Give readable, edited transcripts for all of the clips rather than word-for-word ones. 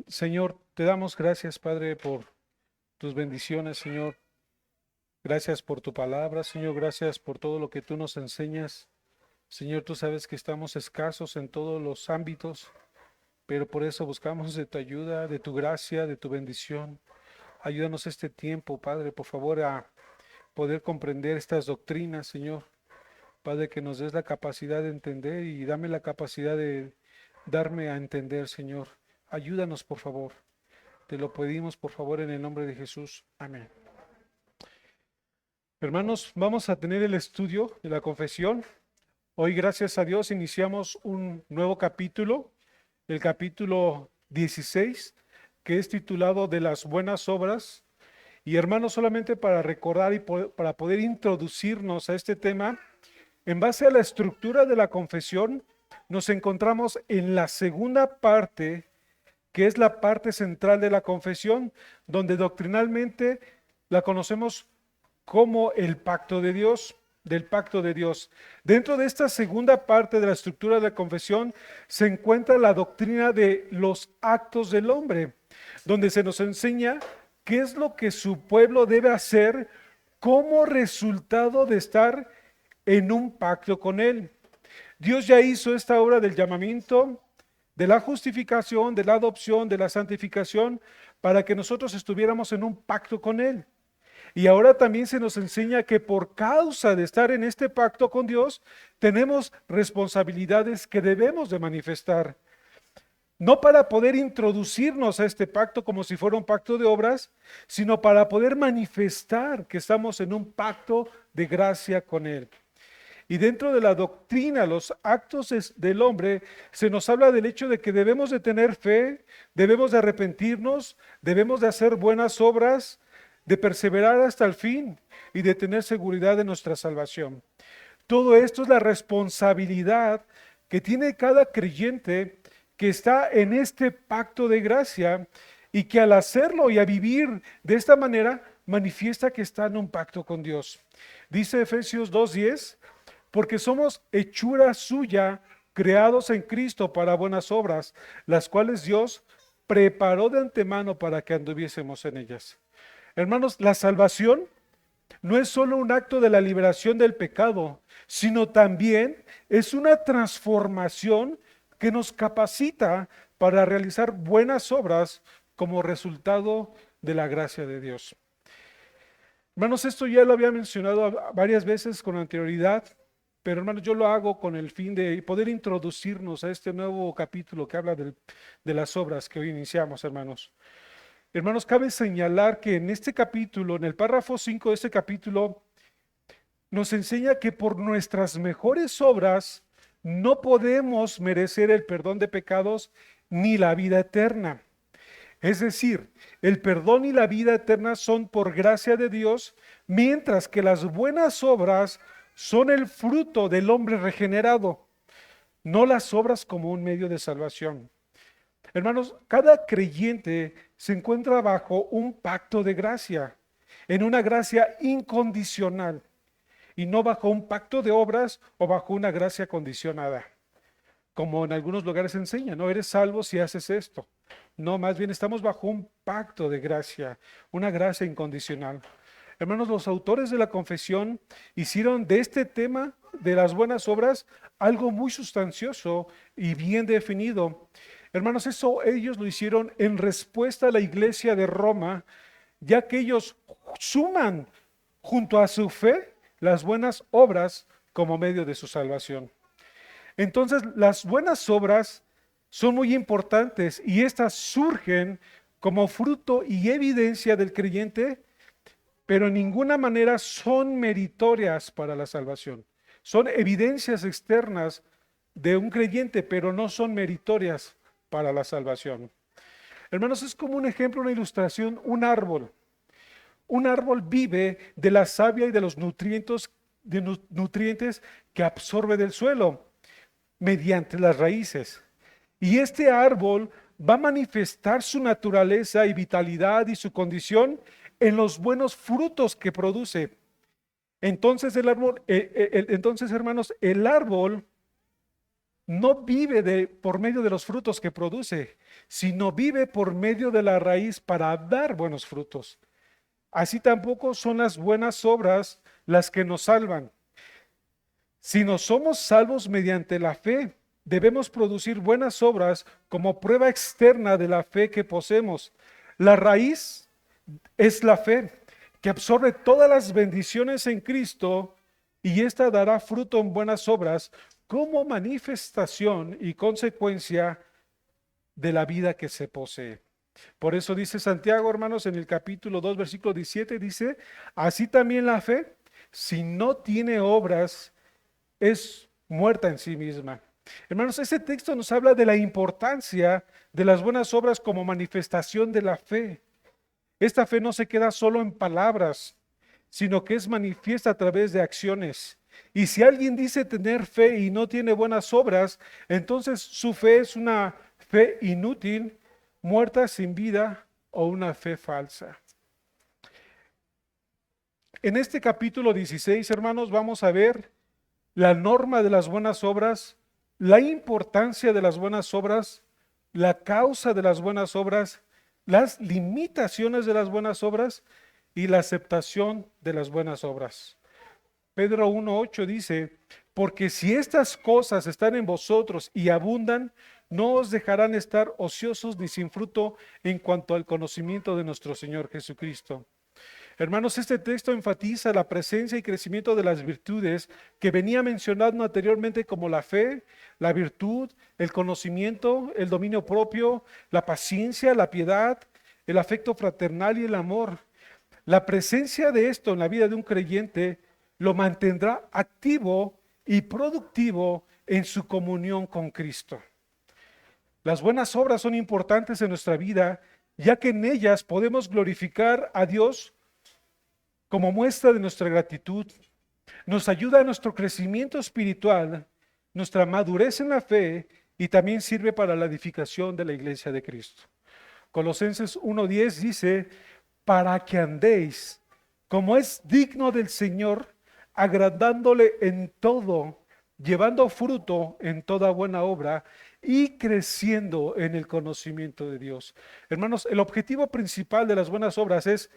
Señor, te damos gracias, Padre, por tus bendiciones, Señor. Gracias por tu palabra, Señor. Gracias por todo lo que tú nos enseñas. Señor, tú sabes que estamos escasos en todos los ámbitos, pero por eso buscamos de tu ayuda, de tu gracia, de tu bendición. Ayúdanos este tiempo, Padre, por favor, a poder comprender estas doctrinas, Señor. Padre, que nos des la capacidad de entender y dame la capacidad de darme a entender, Señor. Ayúdanos, por favor. Te lo pedimos, por favor, en el nombre de Jesús. Amén. Hermanos, vamos a tener el estudio de la confesión. Hoy, gracias a Dios, iniciamos un nuevo capítulo, el capítulo 16, que es titulado de las buenas obras. Y hermanos, solamente para recordar y para poder introducirnos a este tema, en base a la estructura de la confesión, nos encontramos en la segunda parte, que es la parte central de la confesión, donde doctrinalmente la conocemos como el pacto de Dios, del pacto de Dios. Dentro de esta segunda parte de la estructura de la confesión se encuentra la doctrina de los actos del hombre, donde se nos enseña qué es lo que su pueblo debe hacer como resultado de estar en un pacto con él. Dios ya hizo esta obra del llamamiento, de la justificación, de la adopción, de la santificación, para que nosotros estuviéramos en un pacto con él. Y ahora también se nos enseña que por causa de estar en este pacto con Dios, tenemos responsabilidades que debemos de manifestar. No para poder introducirnos a este pacto como si fuera un pacto de obras, sino para poder manifestar que estamos en un pacto de gracia con Él. Y dentro de la doctrina, los actos del hombre, se nos habla del hecho de que debemos de tener fe, debemos de arrepentirnos, debemos de hacer buenas obras, de perseverar hasta el fin y de tener seguridad de nuestra salvación. Todo esto es la responsabilidad que tiene cada creyente que está en este pacto de gracia y que al hacerlo y a vivir de esta manera manifiesta que está en un pacto con Dios. Dice Efesios 2:10, porque somos hechura suya, creados en Cristo para buenas obras, las cuales Dios preparó de antemano para que anduviésemos en ellas. Hermanos, la salvación no es solo un acto de la liberación del pecado, sino también es una transformación que nos capacita para realizar buenas obras como resultado de la gracia de Dios. Hermanos, esto ya lo había mencionado varias veces con anterioridad, pero hermanos, yo lo hago con el fin de poder introducirnos a este nuevo capítulo que habla de las obras que hoy iniciamos, hermanos. Hermanos, cabe señalar que en este capítulo, en el párrafo 5 de este capítulo, nos enseña que por nuestras mejores obras no podemos merecer el perdón de pecados ni la vida eterna. Es decir, el perdón y la vida eterna son por gracia de Dios, mientras que las buenas obras son el fruto del hombre regenerado, no las obras como un medio de salvación. Hermanos, cada creyente se encuentra bajo un pacto de gracia, en una gracia incondicional, y no bajo un pacto de obras o bajo una gracia condicionada, como en algunos lugares se enseña, no eres salvo si haces esto. No, más bien estamos bajo un pacto de gracia, una gracia incondicional. Hermanos, los autores de la confesión hicieron de este tema de las buenas obras algo muy sustancioso y bien definido. Hermanos, eso ellos lo hicieron en respuesta a la iglesia de Roma, ya que ellos suman junto a su fe las buenas obras como medio de su salvación. Entonces, las buenas obras son muy importantes y estas surgen como fruto y evidencia del creyente, pero en ninguna manera son meritorias para la salvación. Son evidencias externas de un creyente, pero no son meritorias para la salvación. Hermanos, es como un ejemplo, una ilustración, un árbol. Un árbol vive de la savia y de los nutrientes que absorbe del suelo mediante las raíces. Y este árbol va a manifestar su naturaleza y vitalidad y su condición en los buenos frutos que produce. Entonces hermanos, el árbol no vive por medio de los frutos que produce, sino vive por medio de la raíz para dar buenos frutos. Así tampoco son las buenas obras las que nos salvan. Si no somos salvos mediante la fe, debemos producir buenas obras como prueba externa de la fe que poseemos. La raíz es la fe, que absorbe todas las bendiciones en Cristo, y ésta dará fruto en buenas obras como manifestación y consecuencia de la vida que se posee. Por eso dice Santiago, hermanos, en el capítulo 2, versículo 17, dice, así también la fe, si no tiene obras, es muerta en sí misma. Hermanos, este texto nos habla de la importancia de las buenas obras como manifestación de la fe. Esta fe no se queda solo en palabras, sino que es manifiesta a través de acciones. Y si alguien dice tener fe y no tiene buenas obras, entonces su fe es una fe inútil, muerta sin vida o una fe falsa. En este capítulo 16, hermanos, vamos a ver la norma de las buenas obras, la importancia de las buenas obras, la causa de las buenas obras, las limitaciones de las buenas obras y la aceptación de las buenas obras. Pedro 1:8 dice, porque si estas cosas están en vosotros y abundan, no os dejarán estar ociosos ni sin fruto en cuanto al conocimiento de nuestro Señor Jesucristo. Hermanos, este texto enfatiza la presencia y crecimiento de las virtudes que venía mencionando anteriormente, como la fe, la virtud, el conocimiento, el dominio propio, la paciencia, la piedad, el afecto fraternal y el amor. La presencia de esto en la vida de un creyente lo mantendrá activo y productivo en su comunión con Cristo. Las buenas obras son importantes en nuestra vida, ya que en ellas podemos glorificar a Dios como muestra de nuestra gratitud. Nos ayuda a nuestro crecimiento espiritual, nuestra madurez en la fe, y también sirve para la edificación de la iglesia de Cristo. Colosenses 1:10 dice, para que andéis como es digno del Señor, agradándole en todo, llevando fruto en toda buena obra y creciendo en el conocimiento de Dios. Hermanos, el objetivo principal de las buenas obras es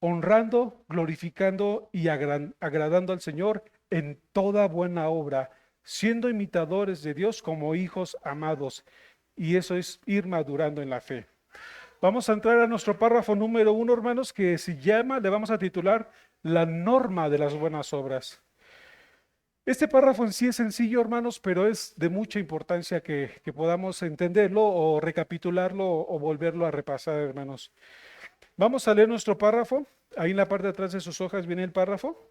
honrando, glorificando y agradando al Señor en toda buena obra, siendo imitadores de Dios como hijos amados. Y eso es ir madurando en la fe. Vamos a entrar a nuestro párrafo número 1, hermanos, que le vamos a titular la norma de las buenas obras. Este párrafo en sí es sencillo, hermanos, pero es de mucha importancia que podamos entenderlo o recapitularlo o volverlo a repasar, hermanos. Vamos a leer nuestro párrafo. Ahí en la parte de atrás de sus hojas viene el párrafo.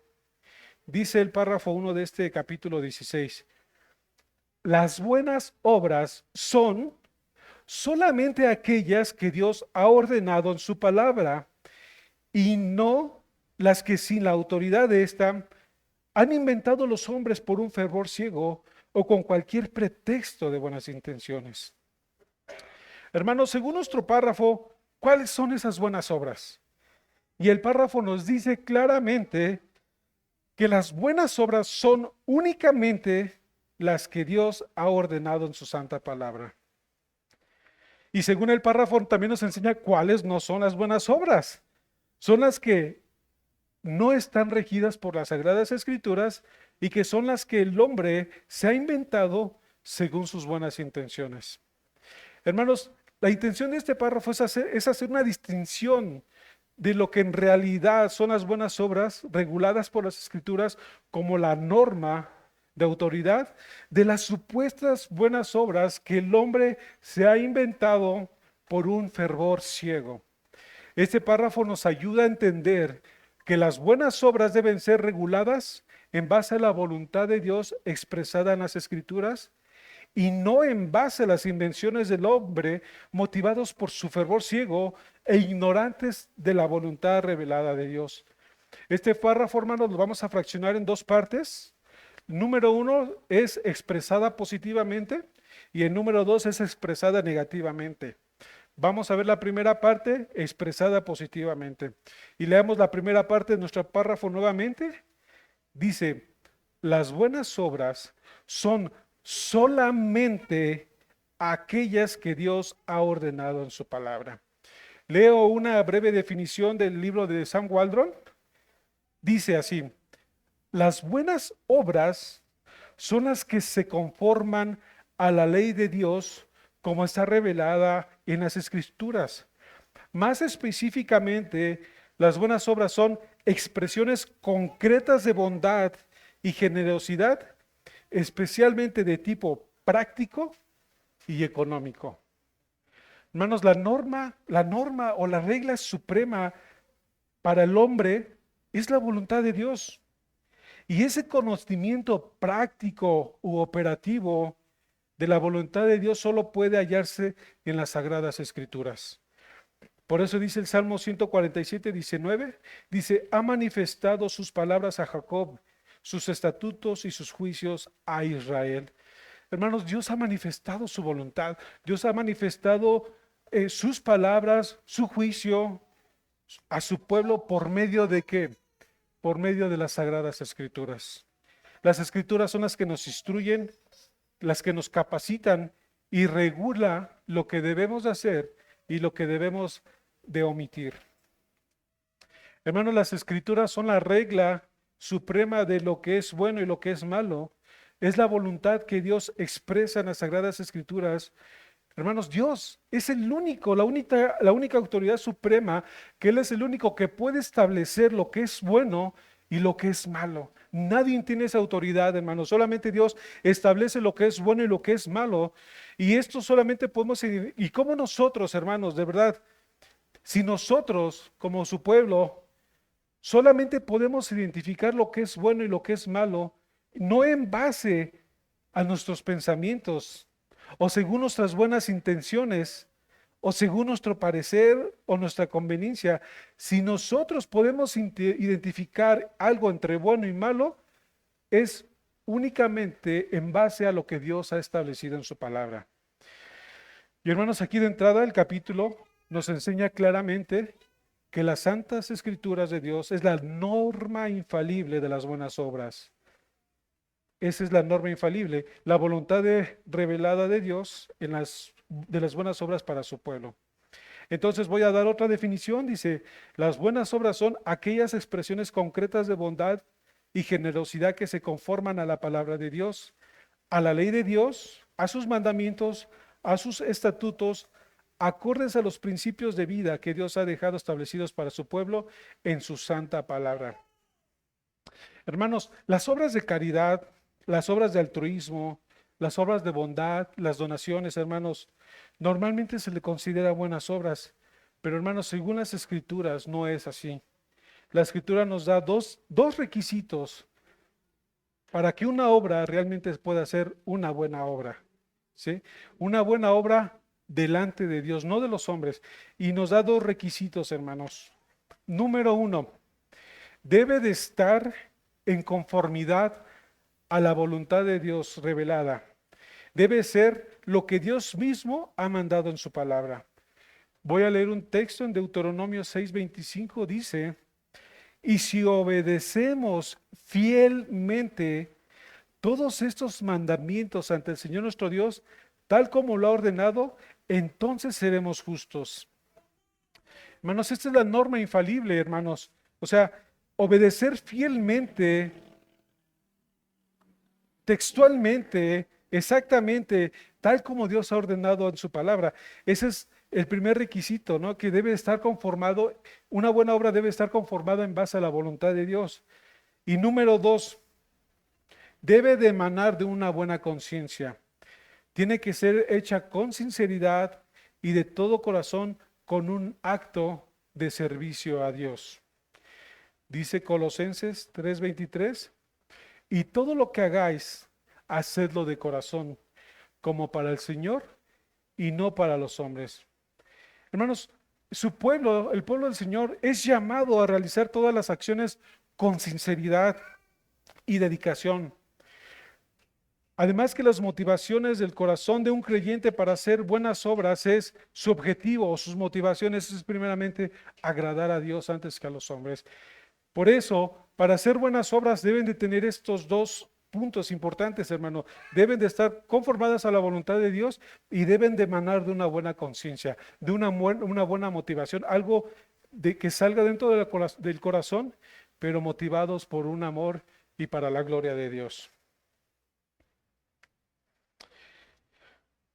Dice el párrafo 1 de este capítulo 16. Las buenas obras son solamente aquellas que Dios ha ordenado en su palabra, y no las que sin la autoridad de esta han inventado los hombres por un fervor ciego o con cualquier pretexto de buenas intenciones. Hermanos, según nuestro párrafo, ¿cuáles son esas buenas obras? Y el párrafo nos dice claramente que las buenas obras son únicamente las que Dios ha ordenado en su santa palabra. Y según el párrafo también nos enseña cuáles no son las buenas obras. Son las que no están regidas por las Sagradas Escrituras y que son las que el hombre se ha inventado según sus buenas intenciones. Hermanos, la intención de este párrafo es hacer una distinción de lo que en realidad son las buenas obras reguladas por las Escrituras como la norma de autoridad, de las supuestas buenas obras que el hombre se ha inventado por un fervor ciego. Este párrafo nos ayuda a entender que las buenas obras deben ser reguladas en base a la voluntad de Dios expresada en las Escrituras y no en base a las invenciones del hombre motivados por su fervor ciego e ignorantes de la voluntad revelada de Dios. Este párrafo, hermanos, lo vamos a fraccionar en dos partes. Número 1 es expresada positivamente y el número 2 es expresada negativamente. Vamos a ver la primera parte expresada positivamente. Y leamos la primera parte de nuestro párrafo nuevamente. Dice, las buenas obras son solamente aquellas que Dios ha ordenado en su palabra. Leo una breve definición del libro de Sam Waldron. Dice así: las buenas obras son las que se conforman a la ley de Dios como está revelada en las Escrituras. Más específicamente, las buenas obras son expresiones concretas de bondad y generosidad, especialmente de tipo práctico y económico. Hermanos, la norma o la regla suprema para el hombre es la voluntad de Dios. Y ese conocimiento práctico u operativo de la voluntad de Dios solo puede hallarse en las Sagradas Escrituras. Por eso dice el Salmo 147:19, dice, ha manifestado sus palabras a Jacob, sus estatutos y sus juicios a Israel. Hermanos, Dios ha manifestado su voluntad, Dios ha manifestado sus palabras, su juicio a su pueblo por medio de ¿qué? Por medio de las Sagradas Escrituras. Las Escrituras son las que nos instruyen, las que nos capacitan y regula lo que debemos hacer y lo que debemos de omitir. Hermanos, las Escrituras son la regla suprema de lo que es bueno y lo que es malo. Es la voluntad que Dios expresa en las Sagradas Escrituras. Hermanos, Dios es el único, la única autoridad suprema, que Él es el único que puede establecer lo que es bueno y lo que es malo. Nadie tiene esa autoridad, hermanos. Solamente Dios establece lo que es bueno y lo que es malo. Y esto solamente podemos, y como nosotros, hermanos, de verdad, si nosotros, como su pueblo, solamente podemos identificar lo que es bueno y lo que es malo, no en base a nuestros pensamientos, o según nuestras buenas intenciones, o según nuestro parecer o nuestra conveniencia. Si nosotros podemos identificar algo entre bueno y malo, es únicamente en base a lo que Dios ha establecido en su palabra. Y hermanos, aquí de entrada el capítulo nos enseña claramente que las santas escrituras de Dios es la norma infalible de las buenas obras. Esa es la norma infalible, la voluntad revelada de Dios de las buenas obras para su pueblo. Entonces voy a dar otra definición. Dice, las buenas obras son aquellas expresiones concretas de bondad y generosidad que se conforman a la palabra de Dios, a la ley de Dios, a sus mandamientos, a sus estatutos, acordes a los principios de vida que Dios ha dejado establecidos para su pueblo en su santa palabra. Hermanos, las obras de caridad, las obras de altruismo, las obras de bondad, las donaciones, hermanos, normalmente se le considera buenas obras, pero hermanos, según las Escrituras no es así. La Escritura nos da dos requisitos para que una obra realmente pueda ser una buena obra, ¿sí? Una buena obra delante de Dios, no de los hombres. Y nos da dos requisitos, hermanos. Número 1, debe de estar en conformidad a la voluntad de Dios revelada. Debe ser lo que Dios mismo ha mandado en su palabra. Voy a leer un texto en Deuteronomio 6:25, dice, y si obedecemos fielmente todos estos mandamientos ante el Señor nuestro Dios, tal como lo ha ordenado, entonces seremos justos. Hermanos, esta es la norma infalible, hermanos. O sea, obedecer fielmente, textualmente, exactamente, tal como Dios ha ordenado en su palabra. Ese es el primer requisito, ¿no? Que debe estar conformado, una buena obra debe estar conformada en base a la voluntad de Dios. Y número 2, debe de emanar de una buena conciencia. Tiene que ser hecha con sinceridad y de todo corazón, con un acto de servicio a Dios. Dice Colosenses 3:23, y todo lo que hagáis, hacedlo de corazón, como para el Señor y no para los hombres. Hermanos, su pueblo, el pueblo del Señor, es llamado a realizar todas las acciones con sinceridad y dedicación. Además que las motivaciones del corazón de un creyente para hacer buenas obras es su objetivo, o sus motivaciones es primeramente agradar a Dios antes que a los hombres. Por eso, para hacer buenas obras deben de tener estos dos puntos importantes, hermano. Deben de estar conformadas a la voluntad de Dios y deben de emanar de una buena conciencia, de una buena motivación, algo de que salga dentro de del corazón, pero motivados por un amor y para la gloria de Dios.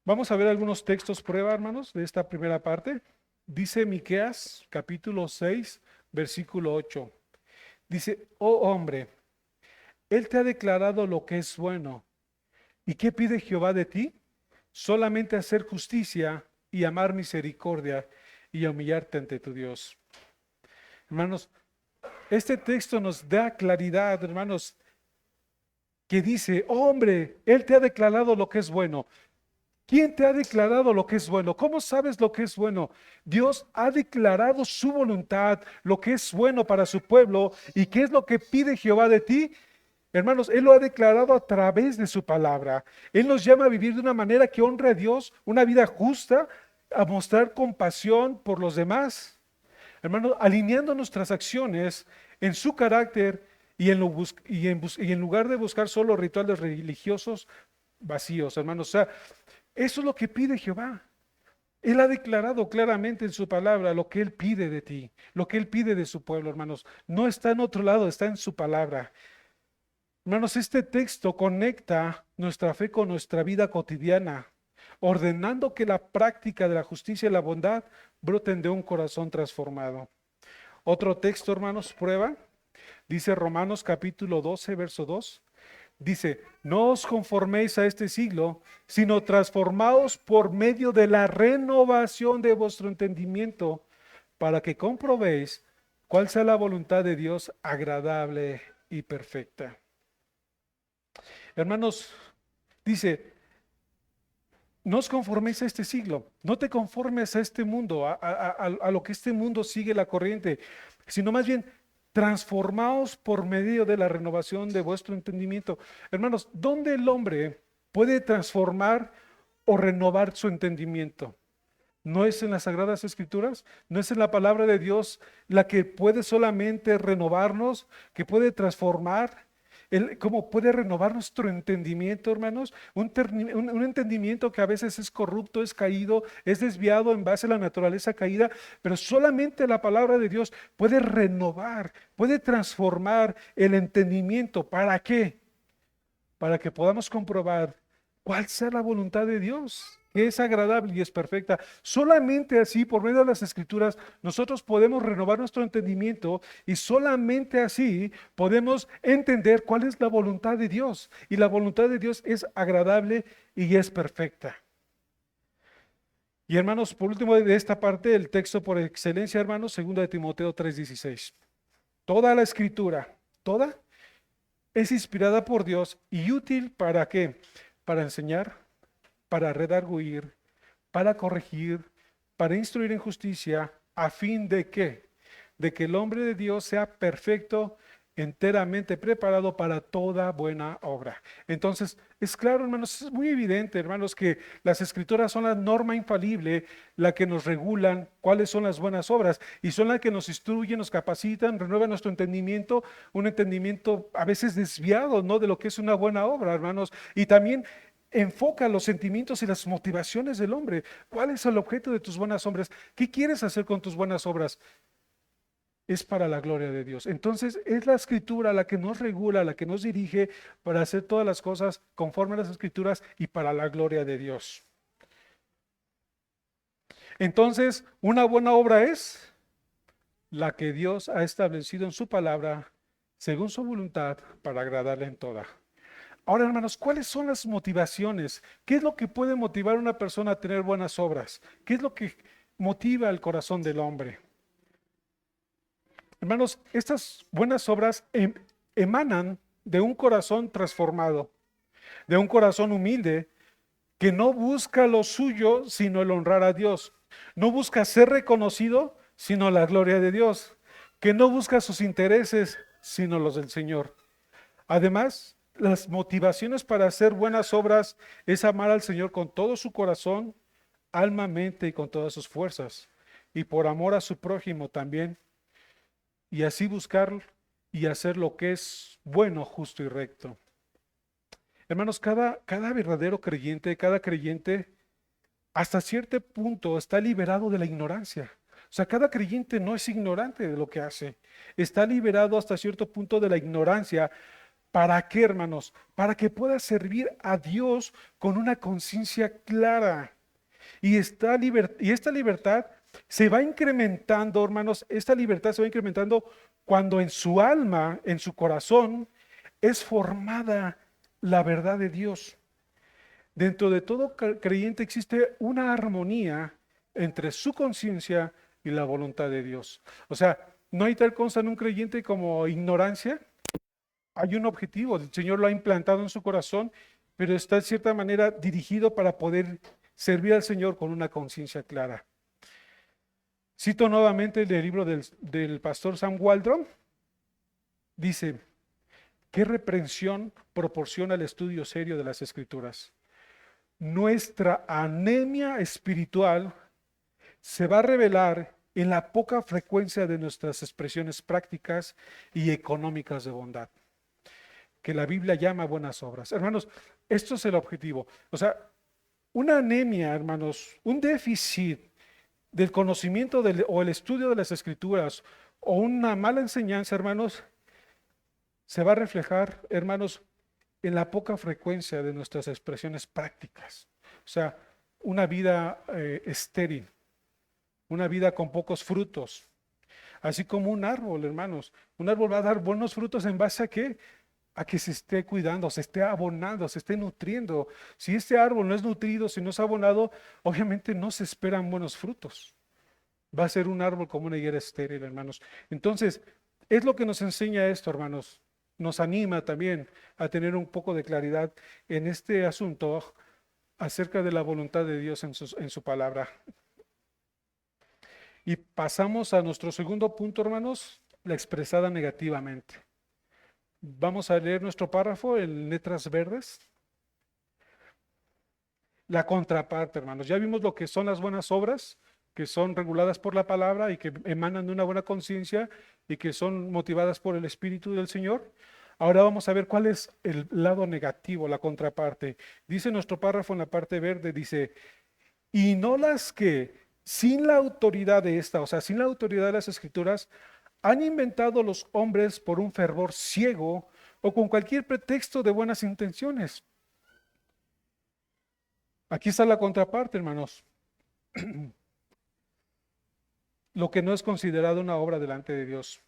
Vamos a ver algunos textos prueba, hermanos, de esta primera parte. Dice Miqueas, capítulo 6, versículo 8. Dice, oh hombre, Él te ha declarado lo que es bueno. ¿Y qué pide Jehová de ti? Solamente hacer justicia y amar misericordia y humillarte ante tu Dios. Hermanos, este texto nos da claridad, hermanos, que dice, oh, hombre, Él te ha declarado lo que es bueno. ¿Quién te ha declarado lo que es bueno? ¿Cómo sabes lo que es bueno? Dios ha declarado su voluntad, lo que es bueno para su pueblo. ¿Y qué es lo que pide Jehová de ti? Hermanos, Él lo ha declarado a través de su palabra. Él nos llama a vivir de una manera que honre a Dios, una vida justa, a mostrar compasión por los demás. Hermanos, alineando nuestras acciones en su carácter y en lugar de buscar solo rituales religiosos vacíos, hermanos. O sea, eso es lo que pide Jehová. Él ha declarado claramente en su palabra lo que Él pide de ti, lo que Él pide de su pueblo, hermanos. No está en otro lado, está en su palabra. Hermanos, este texto conecta nuestra fe con nuestra vida cotidiana, ordenando que la práctica de la justicia y la bondad broten de un corazón transformado. Otro texto, hermanos, prueba, dice Romanos capítulo 12, verso 2. Dice, no os conforméis a este siglo, sino transformaos por medio de la renovación de vuestro entendimiento, para que comprobéis cuál sea la voluntad de Dios agradable y perfecta. Hermanos, dice, no os conforméis a este siglo, no te conformes a este mundo, a lo que este mundo sigue la corriente, sino más bien transformaos por medio de la renovación de vuestro entendimiento. Hermanos, ¿dónde el hombre puede transformar o renovar su entendimiento? ¿No es en las Sagradas Escrituras? ¿No es en la palabra de Dios la que puede solamente renovarnos, que puede transformar? ¿Cómo puede renovar nuestro entendimiento, hermanos? Un entendimiento que a veces es corrupto, es caído, es desviado en base a la naturaleza caída, pero solamente la palabra de Dios puede renovar, puede transformar el entendimiento. ¿Para qué? Para que podamos comprobar cuál sea la voluntad de Dios, que es agradable y es perfecta. Solamente así, por medio de las Escrituras, nosotros podemos renovar nuestro entendimiento y solamente así podemos entender cuál es la voluntad de Dios. Y la voluntad de Dios es agradable y es perfecta. Y hermanos, por último de esta parte, el texto por excelencia, hermanos, 2 de Timoteo 3:16. Toda la Escritura, toda, es inspirada por Dios y útil ¿para qué? Para enseñar, para redarguir, para corregir, para instruir en justicia, a fin de que, el hombre de Dios sea perfecto, enteramente preparado para toda buena obra. Entonces, es claro, hermanos, es muy evidente, hermanos, que las Escrituras son la norma infalible, la que nos regulan cuáles son las buenas obras y son las que nos instruyen, nos capacitan, renuevan nuestro entendimiento, un entendimiento a veces desviado, ¿no? De lo que es una buena obra, hermanos, y también enfoca los sentimientos y las motivaciones del hombre. ¿Cuál es el objeto de tus buenas obras? ¿Qué quieres hacer con tus buenas obras? Es para la gloria de Dios. Entonces es la Escritura la que nos regula, la que nos dirige para hacer todas las cosas conforme a las Escrituras y para la gloria de Dios. Entonces, una buena obra es la que Dios ha establecido en su palabra, según su voluntad, para agradarle en toda. Ahora, hermanos, ¿cuáles son las motivaciones? ¿Qué es lo que puede motivar a una persona a tener buenas obras? ¿Qué es lo que motiva el corazón del hombre? Hermanos, estas buenas obras emanan de un corazón transformado, de un corazón humilde que no busca lo suyo, sino el honrar a Dios. No busca ser reconocido, sino la gloria de Dios. Que no busca sus intereses, sino los del Señor. Además, las motivaciones para hacer buenas obras es amar al Señor con todo su corazón, alma, mente y con todas sus fuerzas. Y por amor a su prójimo también. Y así buscar y hacer lo que es bueno, justo y recto. Hermanos, cada verdadero creyente, cada creyente, hasta cierto punto está liberado de la ignorancia. O sea, cada creyente no es ignorante de lo que hace. Está liberado hasta cierto punto de la ignorancia. ¿Para qué, hermanos? Para que pueda servir a Dios con una conciencia clara. Y esta libertad se va incrementando, hermanos, esta libertad se va incrementando cuando en su alma, en su corazón, es formada la verdad de Dios. Dentro de todo creyente existe una armonía entre su conciencia y la voluntad de Dios. O sea, no hay tal cosa en un creyente como ignorancia. Hay un objetivo, el Señor lo ha implantado en su corazón, pero está de cierta manera dirigido para poder servir al Señor con una conciencia clara. Cito nuevamente el libro del pastor Sam Waldron. Dice, ¿qué reprensión proporciona el estudio serio de las Escrituras? Nuestra anemia espiritual se va a revelar en la poca frecuencia de nuestras expresiones prácticas y económicas de bondad, que la Biblia llama buenas obras. Hermanos, esto es el objetivo. O sea, una anemia, hermanos, un déficit del conocimiento o el estudio de las Escrituras o una mala enseñanza, hermanos, se va a reflejar, hermanos, en la poca frecuencia de nuestras expresiones prácticas. O sea, una vida estéril, una vida con pocos frutos. Así como un árbol, hermanos. Un árbol va a dar buenos frutos en base a qué? A que se esté cuidando, se esté abonando, se esté nutriendo. Si este árbol no es nutrido, si no es abonado, obviamente no se esperan buenos frutos. Va a ser un árbol como una higuera estéril, hermanos. Entonces, es lo que nos enseña esto, hermanos. Nos anima también a tener un poco de claridad en este asunto acerca de la voluntad de Dios en su palabra. Y pasamos a nuestro segundo punto, hermanos, la expresada negativamente. Vamos a leer nuestro párrafo en letras verdes. La contraparte, hermanos. Ya vimos lo que son las buenas obras, que son reguladas por la palabra y que emanan de una buena conciencia y que son motivadas por el Espíritu del Señor. Ahora vamos a ver cuál es el lado negativo, la contraparte. Dice nuestro párrafo en la parte verde, dice, y no las que sin la autoridad de esta, o sea, sin la autoridad de las Escrituras, han inventado los hombres por un fervor ciego o con cualquier pretexto de buenas intenciones. Aquí está la contraparte, hermanos. Lo que no es considerado una obra delante de Dios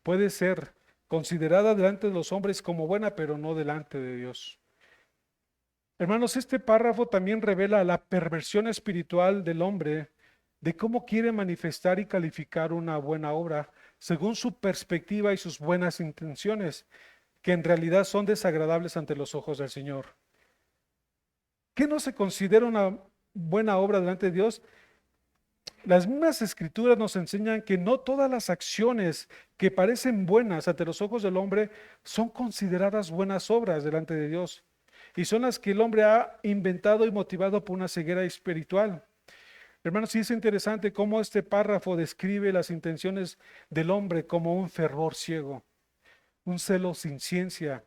puede ser considerada delante de los hombres como buena, pero no delante de Dios. Hermanos, este párrafo también revela la perversión espiritual del hombre de cómo quiere manifestar y calificar una buena obra según su perspectiva y sus buenas intenciones, que en realidad son desagradables ante los ojos del Señor. ¿Qué no se considera una buena obra delante de Dios? Las mismas escrituras nos enseñan que no todas las acciones que parecen buenas ante los ojos del hombre son consideradas buenas obras delante de Dios. Y son las que el hombre ha inventado y motivado por una ceguera espiritual. Hermanos, sí es interesante cómo este párrafo describe las intenciones del hombre como un fervor ciego, un celo sin ciencia,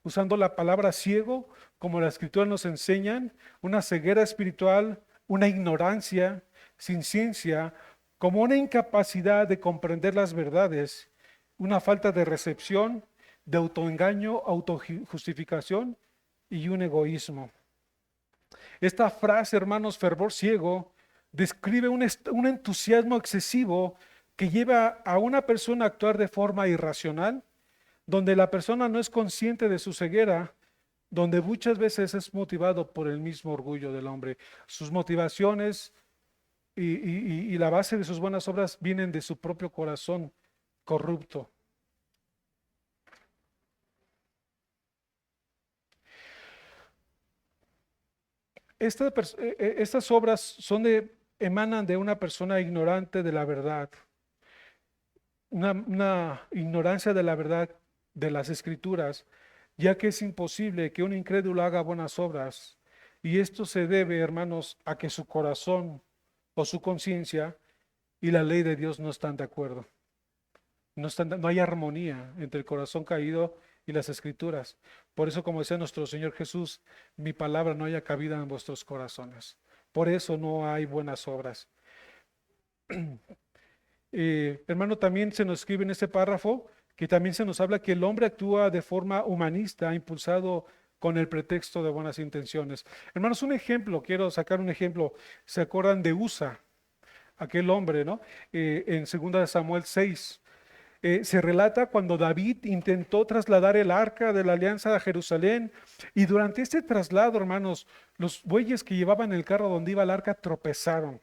usando la palabra ciego como la escritura nos enseñan, una ceguera espiritual, una ignorancia sin ciencia, como una incapacidad de comprender las verdades, una falta de recepción, de autoengaño, autojustificación y un egoísmo. Esta frase, hermanos, fervor ciego, describe un entusiasmo excesivo que lleva a una persona a actuar de forma irracional, donde la persona no es consciente de su ceguera, donde muchas veces es motivado por el mismo orgullo del hombre. Sus motivaciones y la base de sus buenas obras vienen de su propio corazón corrupto. Estas obras emanan de una persona ignorante de la verdad, una ignorancia de la verdad de las Escrituras, ya que es imposible que un incrédulo haga buenas obras. Y esto se debe, hermanos, a que su corazón o su conciencia y la ley de Dios no están de acuerdo. No hay armonía entre el corazón caído y las escrituras. Por eso, como decía nuestro Señor Jesús, mi palabra no haya cabida en vuestros corazones. Por eso no hay buenas obras. Hermano, también se nos escribe en este párrafo que también se nos habla que el hombre actúa de forma humanista, impulsado con el pretexto de buenas intenciones. Hermanos, un ejemplo, quiero sacar un ejemplo. ¿Se acuerdan de Usa, aquel hombre, ¿no? En 2 Samuel 6. Se relata cuando David intentó trasladar el arca de la alianza a Jerusalén, y durante este traslado, hermanos, los bueyes que llevaban el carro donde iba el arca tropezaron.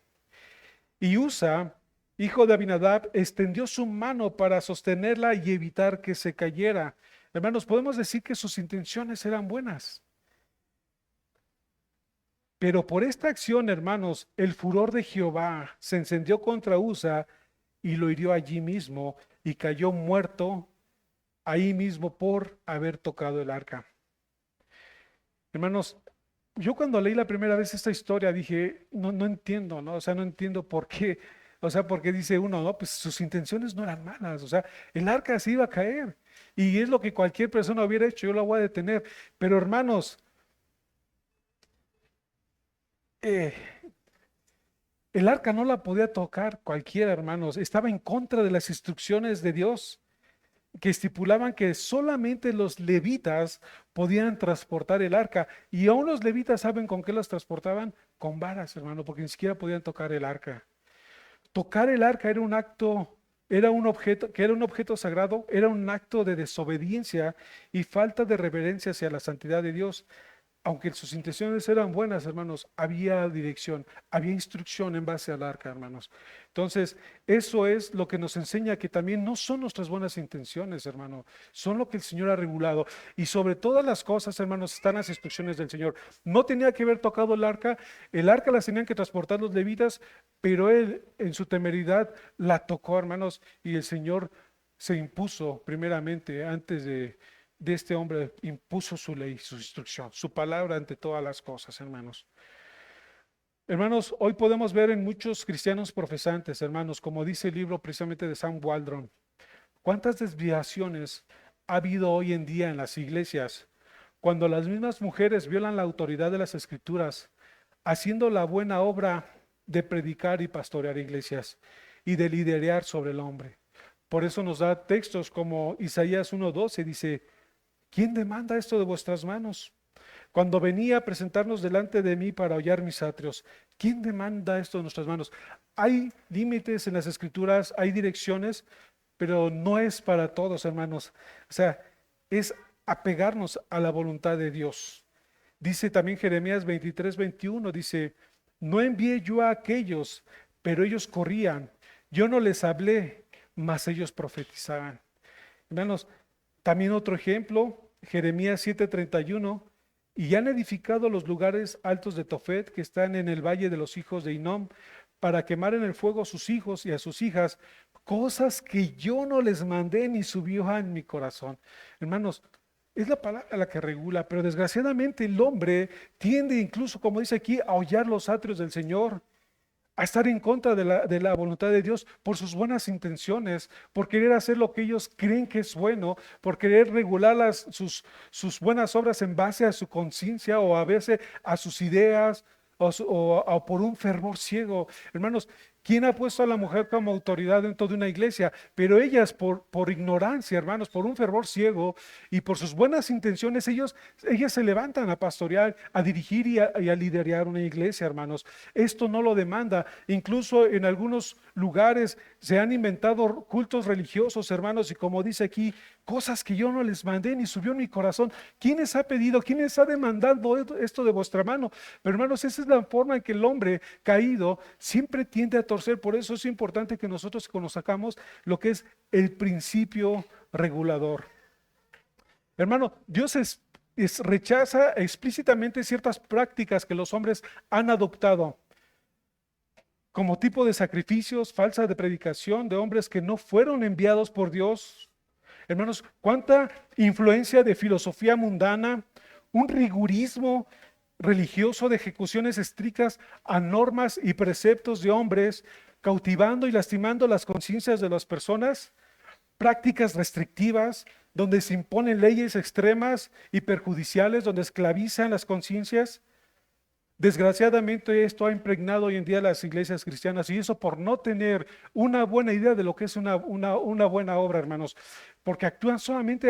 Y Usa, hijo de Abinadab, extendió su mano para sostenerla y evitar que se cayera. Hermanos, podemos decir que sus intenciones eran buenas. Pero por esta acción, hermanos, el furor de Jehová se encendió contra Usa y lo hirió allí mismo y cayó muerto ahí mismo por haber tocado el arca. Hermanos, yo cuando leí la primera vez esta historia dije, no entiendo, ¿no? O sea, no entiendo por qué. O sea, porque dice uno, no, pues sus intenciones no eran malas. O sea, el arca se iba a caer y es lo que cualquier persona hubiera hecho, yo la voy a detener. Pero hermanos, eh, el arca no la podía tocar cualquiera, hermanos. Estaba en contra de las instrucciones de Dios, que estipulaban que solamente los levitas podían transportar el arca. Y aún los levitas, ¿saben con qué las transportaban? Con varas, hermano, porque ni siquiera podían tocar el arca. Tocar el arca era un acto, era un objeto, que era un objeto sagrado, era un acto de desobediencia y falta de reverencia hacia la santidad de Dios. Aunque sus intenciones eran buenas, hermanos, había dirección, había instrucción en base al arca, hermanos. Entonces, eso es lo que nos enseña que también no son nuestras buenas intenciones, hermano, son lo que el Señor ha regulado. Y sobre todas las cosas, hermanos, están las instrucciones del Señor. No tenía que haber tocado el arca las tenían que transportar los levitas, pero él en su temeridad la tocó, hermanos, y el Señor se impuso primeramente antes de este hombre, impuso su ley, su instrucción, su palabra ante todas las cosas, hermanos. Hermanos, hoy podemos ver en muchos cristianos profesantes, hermanos, como dice el libro precisamente de Sam Waldron, cuántas desviaciones ha habido hoy en día en las iglesias, cuando las mismas mujeres violan la autoridad de las escrituras, haciendo la buena obra de predicar y pastorear iglesias y de liderar sobre el hombre. Por eso nos da textos como Isaías 1:12, dice, ¿quién demanda esto de vuestras manos? Cuando venía a presentarnos delante de mí para hollar mis atrios, ¿quién demanda esto de nuestras manos? Hay límites en las escrituras, hay direcciones, pero no es para todos, hermanos. O sea, es apegarnos a la voluntad de Dios. Dice también Jeremías 23:21, dice, no envié yo a aquellos, pero ellos corrían. Yo no les hablé, mas ellos profetizaban. Hermanos, también otro ejemplo, Jeremías 7:31, y han edificado los lugares altos de Tofet que están en el valle de los hijos de Hinnom, para quemar en el fuego a sus hijos y a sus hijas, cosas que yo no les mandé ni subió en mi corazón. Hermanos, es la palabra la que regula, pero desgraciadamente el hombre tiende incluso, como dice aquí, a hollar los atrios del Señor, a estar en contra de la voluntad de Dios por sus buenas intenciones, por querer hacer lo que ellos creen que es bueno, por querer regular sus buenas obras en base a su conciencia o a veces a sus ideas o por un fervor ciego. Hermanos, ¿quién ha puesto a la mujer como autoridad dentro de una iglesia? Pero ellas por ignorancia, hermanos, por un fervor ciego y por sus buenas intenciones, ellas se levantan a pastorear, a dirigir y a liderar una iglesia, hermanos. Esto no lo demanda. Incluso en algunos lugares se han inventado cultos religiosos, hermanos, y como dice aquí, cosas que yo no les mandé ni subió en mi corazón. ¿Quién les ha pedido? ¿Quién les ha demandado esto de vuestra mano? Pero hermanos, esa es la forma en que el hombre caído siempre tiende a torcer. Por eso es importante que nosotros conozcamos lo que es el principio regulador. Hermano, Dios rechaza explícitamente ciertas prácticas que los hombres han adoptado como tipo de sacrificios, falsa de predicación de hombres que no fueron enviados por Dios. Hermanos, cuánta influencia de filosofía mundana, un rigurismo religioso de ejecuciones estrictas a normas y preceptos de hombres, cautivando y lastimando las conciencias de las personas prácticas restrictivas, donde se imponen leyes extremas y perjudiciales, donde esclavizan las conciencias. Desgraciadamente esto ha impregnado hoy en día las iglesias cristianas, y eso por no tener una buena idea de lo que es una buena obra, hermanos, porque actúan solamente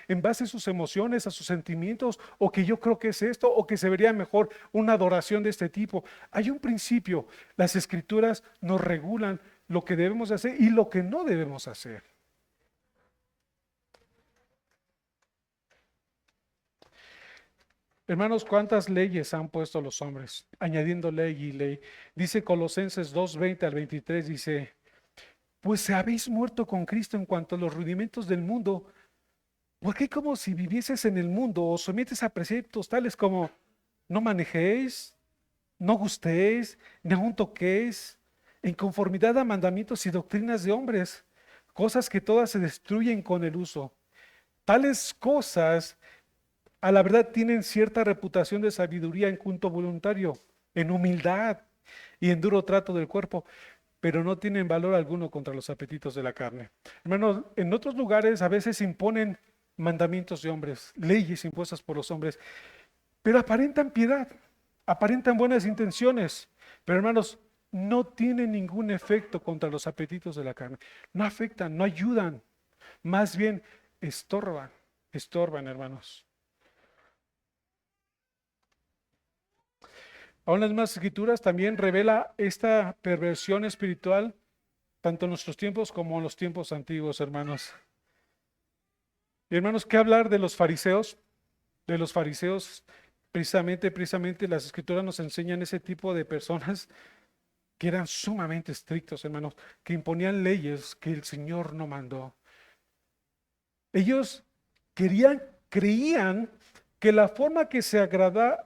en base a sus emociones, a sus sentimientos, o que yo creo que es esto, o que se vería mejor una adoración de este tipo. Hay un principio, las escrituras nos regulan lo que debemos hacer y lo que no debemos hacer. Hermanos, ¿cuántas leyes han puesto los hombres? Añadiendo ley y ley. Dice Colosenses 2:20 al 23, dice, pues habéis muerto con Cristo en cuanto a los rudimentos del mundo, porque como si vivieses en el mundo, os sometes a preceptos tales como no manejéis, no gustéis, ni aun toquéis, en conformidad a mandamientos y doctrinas de hombres, cosas que todas se destruyen con el uso. Tales cosas a la verdad tienen cierta reputación de sabiduría en culto voluntario, en humildad y en duro trato del cuerpo, pero no tienen valor alguno contra los apetitos de la carne. Hermanos, en otros lugares a veces imponen mandamientos de hombres, leyes impuestas por los hombres, pero aparentan piedad, aparentan buenas intenciones, pero hermanos, no tienen ningún efecto contra los apetitos de la carne. No afectan, no ayudan, más bien estorban, hermanos. Aún las mismas escrituras también revela esta perversión espiritual, tanto en nuestros tiempos como en los tiempos antiguos, hermanos. Y hermanos, ¿qué hablar de los fariseos? De los fariseos, precisamente las escrituras nos enseñan ese tipo de personas que eran sumamente estrictos, hermanos, que imponían leyes que el Señor no mandó. Ellos creían que la forma en que se agrada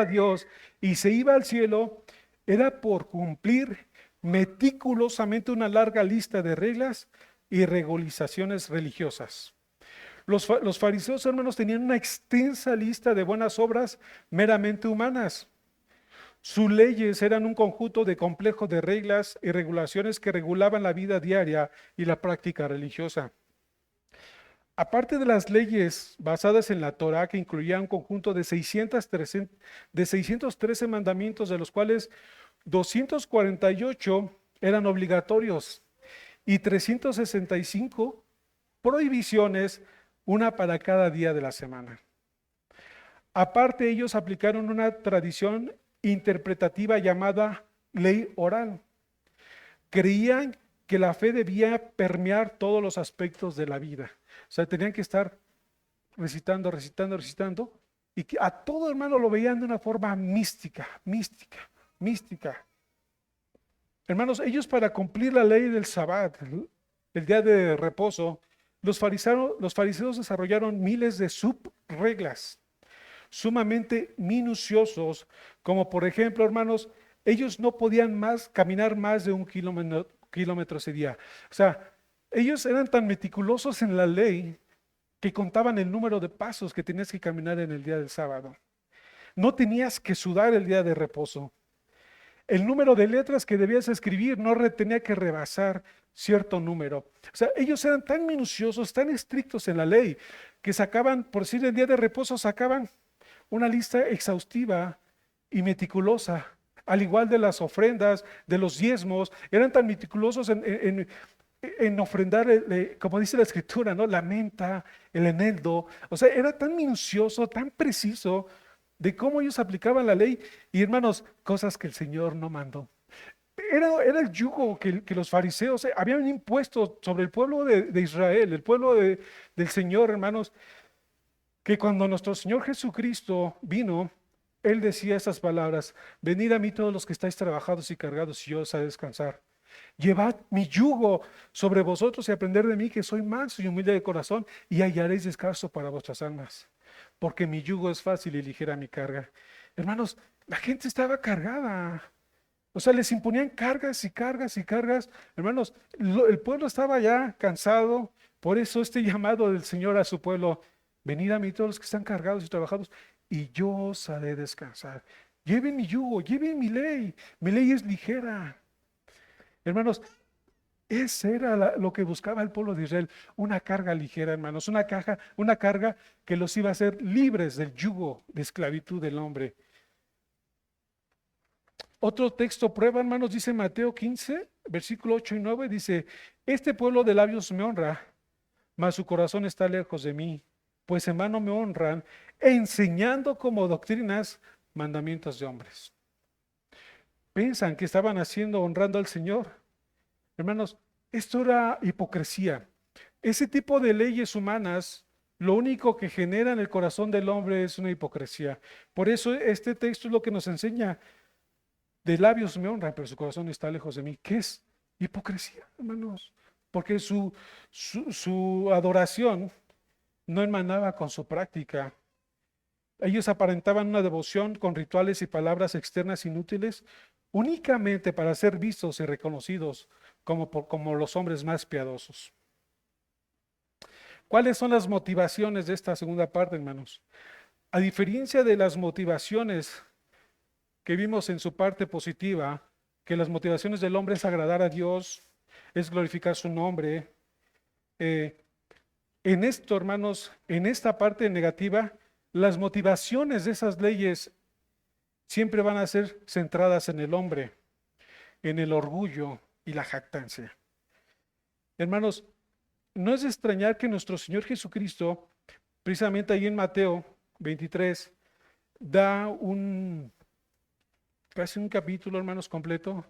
a Dios y se iba al cielo era por cumplir meticulosamente una larga lista de reglas y regularizaciones religiosas. Los fariseos, hermanos, tenían una extensa lista de buenas obras meramente humanas. Sus leyes eran un conjunto de complejos de reglas y regulaciones que regulaban la vida diaria y la práctica religiosa. Aparte de las leyes basadas en la Torá, que incluían un conjunto de 613 mandamientos, de los cuales 248 eran obligatorios y 365 prohibiciones, una para cada día de la semana. Aparte, ellos aplicaron una tradición interpretativa llamada ley oral. Creían que la fe debía permear todos los aspectos de la vida. O sea, tenían que estar recitando, y que a todo, hermano, lo veían de una forma mística. Hermanos, ellos, para cumplir la ley del Sabbat, el día de reposo, los fariseos desarrollaron miles de subreglas sumamente minuciosos, como por ejemplo, hermanos, ellos no podían caminar más de 1 kilómetro ese día. O sea, ellos eran tan meticulosos en la ley que contaban el número de pasos que tenías que caminar en el día del sábado. No tenías que sudar el día de reposo. El número de letras que debías escribir no tenía que rebasar cierto número. O sea, ellos eran tan minuciosos, tan estrictos en la ley, que sacaban, por decir, el día de reposo, sacaban una lista exhaustiva y meticulosa, al igual de las ofrendas, de los diezmos. Eran tan meticulosos en ofrendar, como dice la escritura, ¿no? La menta, el eneldo. O sea, era tan minucioso, tan preciso de cómo ellos aplicaban la ley. Y hermanos, cosas que el Señor no mandó. Era el yugo que los fariseos habían impuesto sobre el pueblo de Israel, el pueblo del Señor, hermanos, que cuando nuestro Señor Jesucristo vino, Él decía estas palabras: venid a mí todos los que estáis trabajados y cargados, y yo os haré descansar. Llevad mi yugo sobre vosotros y aprender de mí, que soy manso y humilde de corazón, y hallaréis descanso para vuestras almas, porque mi yugo es fácil y ligera mi carga. Hermanos, la gente estaba cargada. O sea, les imponían cargas y cargas y cargas. Hermanos, el pueblo estaba ya cansado. Por eso este llamado del Señor a su pueblo: venid a mí todos los que están cargados y trabajados, y yo os haré descansar. Lleven mi yugo, lleven mi ley. Mi ley es ligera. Hermanos, Ese era lo que buscaba el pueblo de Israel, una carga ligera, hermanos, una carga que los iba a hacer libres del yugo de esclavitud del hombre. Otro texto prueba, hermanos, dice Mateo 15, versículo 8 y 9, dice, este pueblo de labios me honra, mas su corazón está lejos de mí, pues en vano me honran, enseñando como doctrinas mandamientos de hombres. Piensan que estaban haciendo, honrando al Señor. Hermanos, esto era hipocresía. Ese tipo de leyes humanas, lo único que genera en el corazón del hombre es una hipocresía. Por eso este texto es lo que nos enseña. De labios me honran, pero su corazón está lejos de mí. ¿Qué es? Hipocresía, hermanos. Porque su adoración no emanaba con su práctica. Ellos aparentaban una devoción con rituales y palabras externas inútiles únicamente para ser vistos y reconocidos como los hombres más piadosos. ¿Cuáles son las motivaciones de esta segunda parte, hermanos? A diferencia de las motivaciones que vimos en su parte positiva, que las motivaciones del hombre es agradar a Dios, es glorificar su nombre. En esto, hermanos, en esta parte negativa, las motivaciones de esas leyes siempre van a ser centradas en el hombre, en el orgullo y la jactancia. Hermanos, no es de extrañar que nuestro Señor Jesucristo, precisamente ahí en Mateo 23, da casi un capítulo, hermanos, completo,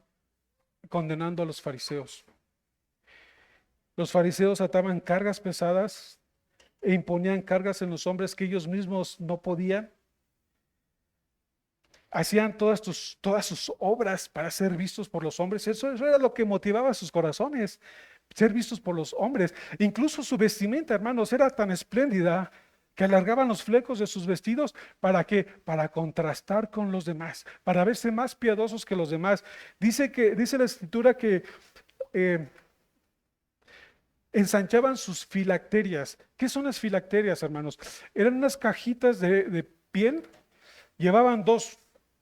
condenando a los fariseos. Los fariseos ataban cargas pesadas e imponían cargas en los hombres que ellos mismos no podían. Hacían todas sus obras para ser vistos por los hombres. Eso era lo que motivaba a sus corazones, ser vistos por los hombres. Incluso su vestimenta, hermanos, era tan espléndida que alargaban los flecos de sus vestidos. ¿Para qué? Para contrastar con los demás, para verse más piadosos que los demás. Dice la Escritura que ensanchaban sus filacterias. ¿Qué son las filacterias, hermanos? Eran unas cajitas de piel, llevaban dos,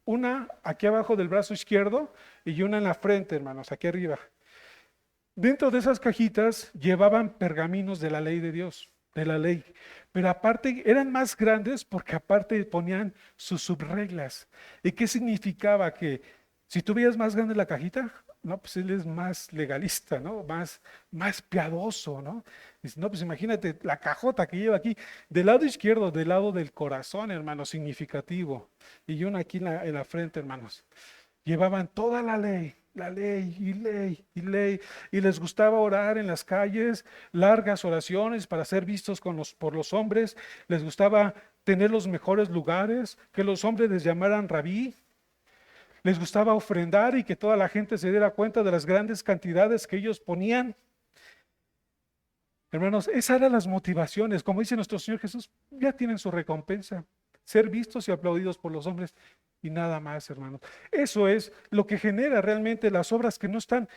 una aquí abajo del brazo izquierdo y una en la frente, hermanos, aquí arriba. Dentro de esas cajitas llevaban pergaminos de la ley de Dios, de la ley. Pero aparte eran más grandes porque aparte ponían sus subreglas. ¿Y qué significaba? Que si tú veías más grande la cajita, no, pues él es más legalista, ¿no? Más piadoso, ¿no? Dice, no, pues imagínate la cajota que lleva aquí, del lado izquierdo, del lado del corazón, hermano, significativo. Y una aquí en la frente, hermanos. Llevaban toda la ley y ley y ley. Y les gustaba orar en las calles, largas oraciones para ser vistos por los hombres. Les gustaba tener los mejores lugares, que los hombres les llamaran rabí. Les gustaba ofrendar y que toda la gente se diera cuenta de las grandes cantidades que ellos ponían. Hermanos, esas eran las motivaciones. Como dice nuestro Señor Jesús, ya tienen su recompensa. Ser vistos y aplaudidos por los hombres y nada más, hermanos. Eso es lo que genera realmente las obras que no están,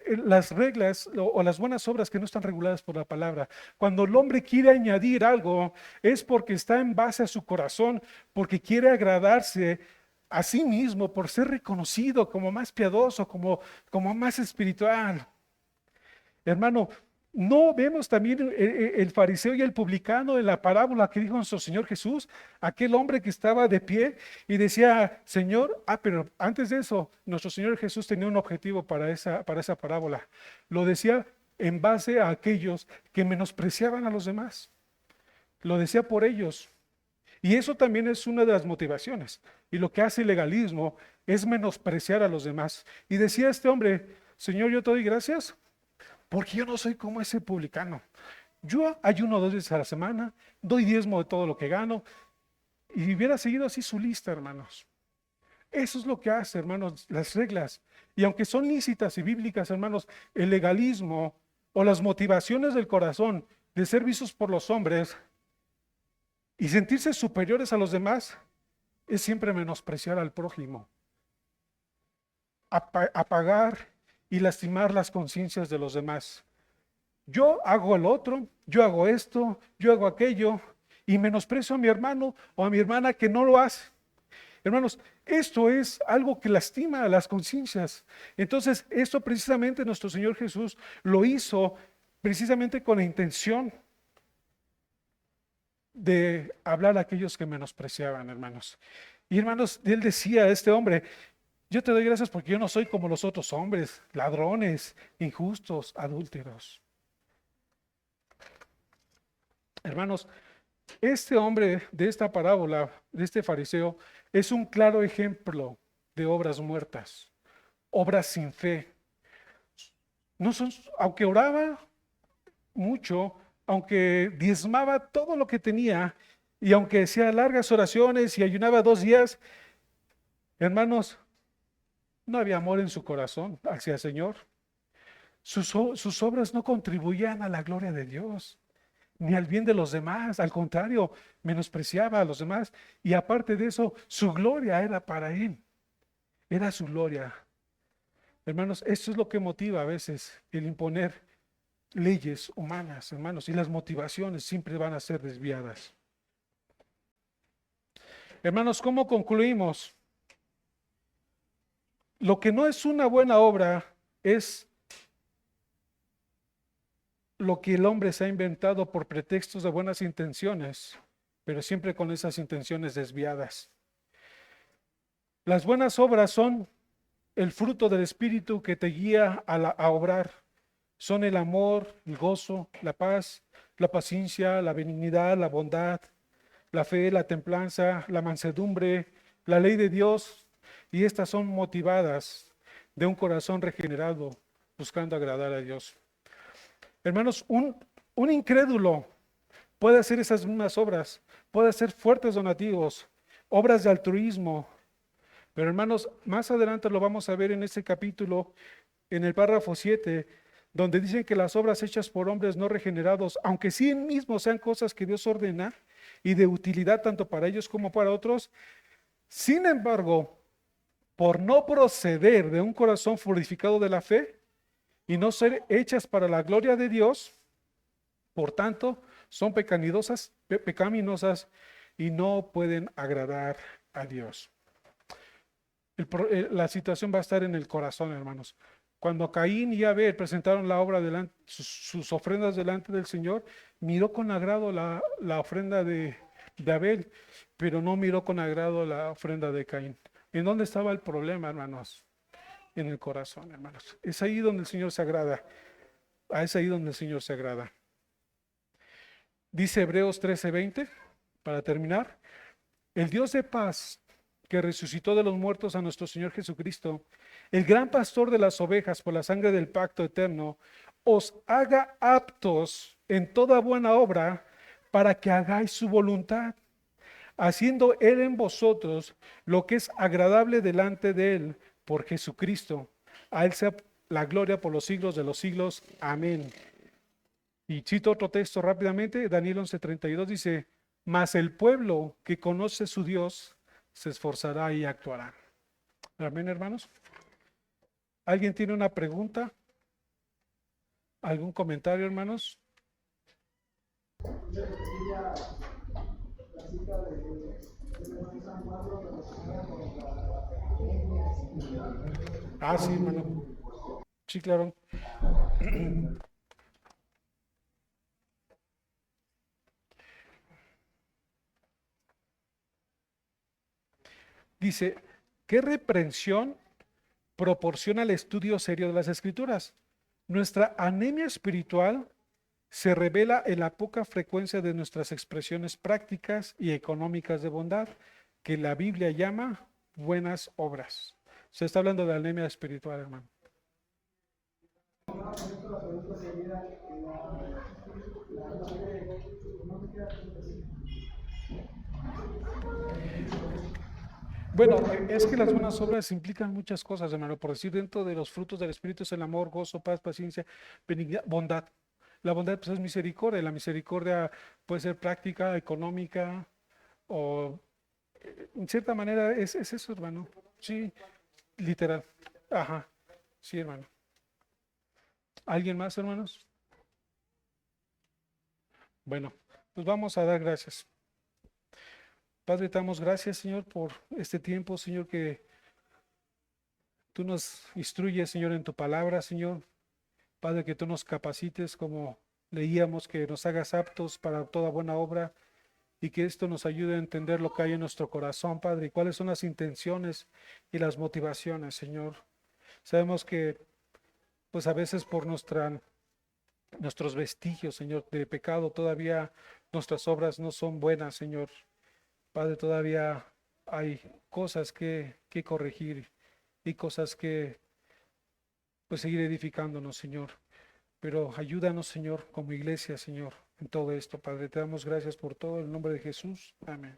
las reglas o las buenas obras que no están reguladas por la palabra. Cuando el hombre quiere añadir algo, es porque está en base a su corazón, porque quiere agradarse a sí mismo, por ser reconocido como más piadoso, como más espiritual. Hermano, ¿no vemos también el fariseo y el publicano en la parábola que dijo nuestro Señor Jesús? Aquel hombre que estaba de pie y decía, Señor, pero antes de eso, nuestro Señor Jesús tenía un objetivo para esa parábola. Lo decía en base a aquellos que menospreciaban a los demás. Lo decía por ellos. Y eso también es una de las motivaciones. Y lo que hace el legalismo es menospreciar a los demás. Y decía este hombre, Señor, yo te doy gracias porque yo no soy como ese publicano. Yo ayuno 2 veces a la semana, doy diezmo de todo lo que gano. Y hubiera seguido así su lista, hermanos. Eso es lo que hace, hermanos, las reglas. Y aunque son lícitas y bíblicas, hermanos, el legalismo o las motivaciones del corazón de ser vistos por los hombres y sentirse superiores a los demás es siempre menospreciar al prójimo, apagar y lastimar las conciencias de los demás. Yo hago el otro, yo hago esto, yo hago aquello y menosprecio a mi hermano o a mi hermana que no lo hace. Hermanos, Esto es algo que lastima a las conciencias. Entonces, esto precisamente nuestro Señor Jesús lo hizo precisamente con la intención de hablar a aquellos que menospreciaban, hermanos. Y hermanos, él decía a este hombre, yo te doy gracias porque yo no soy como los otros hombres, ladrones, injustos, adúlteros. Hermanos, este hombre de esta parábola, de este fariseo, es un claro ejemplo de obras muertas, obras sin fe. No son, aunque oraba mucho, aunque diezmaba todo lo que tenía, y aunque hacía largas oraciones y ayunaba 2 días, hermanos, no había amor en su corazón hacia el Señor. Sus obras no contribuían a la gloria de Dios, ni al bien de los demás. Al contrario, menospreciaba a los demás. Y aparte de eso, su gloria era para él. Era su gloria. Hermanos, esto es lo que motiva a veces el imponer leyes humanas, hermanos. Y las motivaciones siempre van a ser desviadas. Hermanos, ¿cómo concluimos? Lo que no es una buena obra es lo que el hombre se ha inventado por pretextos de buenas intenciones, pero siempre con esas intenciones desviadas. Las buenas obras son el fruto del Espíritu que te guía a obrar. Son el amor, el gozo, la paz, la paciencia, la benignidad, la bondad, la fe, la templanza, la mansedumbre, la ley de Dios. Y estas son motivadas de un corazón regenerado, buscando agradar a Dios. Hermanos, un incrédulo puede hacer esas mismas obras, puede hacer fuertes donativos, obras de altruismo. Pero hermanos, más adelante lo vamos a ver en este capítulo, en el párrafo 7, donde dicen que las obras hechas por hombres no regenerados, aunque sí en mismo sean cosas que Dios ordena y de utilidad tanto para ellos como para otros, sin embargo, por no proceder de un corazón fortificado de la fe y no ser hechas para la gloria de Dios, por tanto, son pecaminosas y no pueden agradar a Dios. La situación va a estar en el corazón, hermanos. Cuando Caín y Abel presentaron la obra sus ofrendas delante del Señor, miró con agrado la ofrenda de Abel, pero no miró con agrado la ofrenda de Caín. ¿En dónde estaba el problema, hermanos? En el corazón, hermanos. Es ahí donde el Señor se agrada. Es ahí donde el Señor se agrada. Dice Hebreos 13:20, para terminar, el Dios de paz que resucitó de los muertos a nuestro Señor Jesucristo, el gran pastor de las ovejas por la sangre del pacto eterno, os haga aptos en toda buena obra para que hagáis su voluntad, haciendo Él en vosotros lo que es agradable delante de Él por Jesucristo. A Él sea la gloria por los siglos de los siglos. Amén. Y cito otro texto rápidamente, Daniel 11:32 dice, mas el pueblo que conoce su Dios se esforzará y actuará. Amén, hermanos. ¿Alguien tiene una pregunta? ¿Algún comentario, hermanos? Ah, sí, hermano. Sí, claro. Dice, ¿qué reprensión proporciona el estudio serio de las Escrituras? Nuestra anemia espiritual se revela en la poca frecuencia de nuestras expresiones prácticas y económicas de bondad, que la Biblia llama buenas obras. Se está hablando de anemia espiritual, hermano. Bueno, es que las buenas obras implican muchas cosas, hermano. Por decir, dentro de los frutos del Espíritu es el amor, gozo, paz, paciencia, benignidad, bondad. La bondad pues, es misericordia. La misericordia puede ser práctica, económica, o en cierta manera es eso, hermano. Sí, literal. Ajá. Sí, hermano. ¿Alguien más, hermanos? Bueno, pues vamos a dar gracias. Padre, te damos gracias, Señor, por este tiempo, Señor, que tú nos instruyes, Señor, en tu palabra, Señor. Padre, que tú nos capacites como leíamos, que nos hagas aptos para toda buena obra y que esto nos ayude a entender lo que hay en nuestro corazón, Padre, y cuáles son las intenciones y las motivaciones, Señor. Sabemos que, pues a veces por nuestros vestigios, Señor, de pecado, todavía nuestras obras no son buenas, Señor. Padre, todavía hay cosas que corregir y cosas que, pues, seguir edificándonos, Señor. Pero ayúdanos, Señor, como iglesia, Señor, en todo esto, Padre. Te damos gracias por todo, en el nombre de Jesús. Amén.